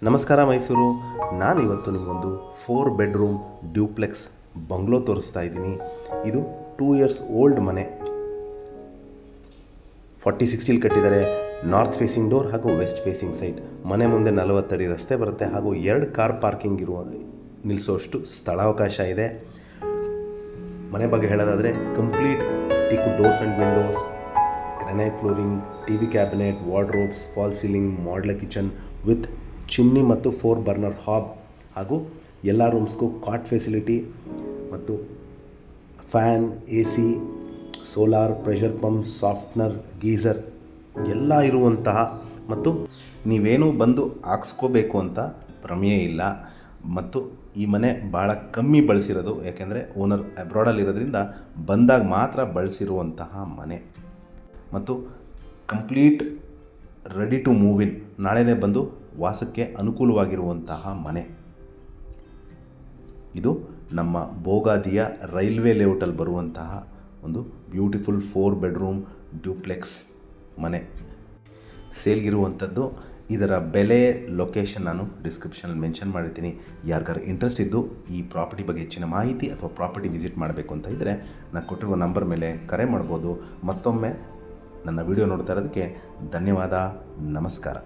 ನಮಸ್ಕಾರ ಮೈಸೂರು. ನಾನಿವತ್ತು ನಿಮಗೊಂದು 4 ಬೆಡ್ರೂಮ್ ಡ್ಯೂಪ್ಲೆಕ್ಸ್ ಬಂಗ್ಲೋ ತೋರಿಸ್ತಾ ಇದ್ದೀನಿ. ಇದು 2 ಇಯರ್ಸ್ ಓಲ್ಡ್ ಮನೆ. 40-60 ಕಟ್ಟಿದ್ದಾರೆ. ನಾರ್ತ್ ಫೇಸಿಂಗ್ ಡೋರ್ ಹಾಗೂ ವೆಸ್ಟ್ ಫೇಸಿಂಗ್ ಸೈಡ್. ಮನೆ ಮುಂದೆ 40 ಅಡಿ ರಸ್ತೆ ಬರುತ್ತೆ ಹಾಗೂ 2 ಕಾರ್ ಪಾರ್ಕಿಂಗ್ ನಿಲ್ಲಿಸೋಷ್ಟು ಸ್ಥಳಾವಕಾಶ ಇದೆ. ಮನೆ ಬಗ್ಗೆ ಹೇಳೋದಾದರೆ complete teak doors and Windows, granite flooring, TV cabinet, wardrobes, fall ceiling, modular kitchen with chimney ಮತ್ತು 4 ಬರ್ನರ್ ಹಾಬ್ ಹಾಗೂ ಎಲ್ಲ ರೂಮ್ಸ್ಗೂ ಕಾಟ್ ಫೆಸಿಲಿಟಿ ಮತ್ತು fan, AC, solar, pressure pump, softener, geyser ಎಲ್ಲ ಇರುವಂತಹ ಮತ್ತು ನೀವೇನೂ ಬಂದು ಹಾಕ್ಸ್ಕೋಬೇಕು ಅಂತ ಪ್ರಮೇಯ ಇಲ್ಲ. ಮತ್ತು ಈ ಮನೆ ಭಾಳ ಕಮ್ಮಿ ಬಳಸಿರೋದು, ಯಾಕೆಂದರೆ ಓನರ್ ಅಬ್ರಾಡಲ್ಲಿರೋದ್ರಿಂದ ಬಂದಾಗ ಮಾತ್ರ ಬಳಸಿರುವಂತಹ ಮನೆ ಮತ್ತು complete ready to move in, ನಾಳೆನೇ ಬಂದು ವಾಸಕ್ಕೆ ಅನುಕೂಲವಾಗಿರುವಂತಹ ಮನೆ. ಇದು ನಮ್ಮ ಬೋಗಾದಿಯ ರೈಲ್ವೆ ಲೇಔಟಲ್ಲಿ ಬರುವಂತಹ ಒಂದು ಬ್ಯೂಟಿಫುಲ್ 4 ಬೆಡ್ರೂಮ್ ಡ್ಯೂಪ್ಲೆಕ್ಸ್ ಮನೆ ಸೇಲ್ಗಿರುವಂಥದ್ದು. ಇದರ ಬೆಲೆ, ಲೊಕೇಶನ್ ನಾನು ಡಿಸ್ಕ್ರಿಪ್ಷನಲ್ಲಿ ಮೆನ್ಷನ್ ಮಾಡಿರ್ತೀನಿ. ಯಾರಿಗಾರು ಇಂಟ್ರೆಸ್ಟ್ ಇದ್ದು ಈ ಪ್ರಾಪರ್ಟಿ ಬಗ್ಗೆ ಹೆಚ್ಚಿನ ಮಾಹಿತಿ ಅಥವಾ ಪ್ರಾಪರ್ಟಿ ವಿಸಿಟ್ ಮಾಡಬೇಕು ಅಂತ ಇದ್ದರೆ ನಾನು ಕೊಟ್ಟಿರುವ ನಂಬರ್ ಮೇಲೆ ಕರೆ ಮಾಡ್ಬೋದು. ಮತ್ತೊಮ್ಮೆ ನನ್ನ ವಿಡಿಯೋ ನೋಡ್ತಾ ಇರೋದಕ್ಕೆ ಧನ್ಯವಾದ. ನಮಸ್ಕಾರ.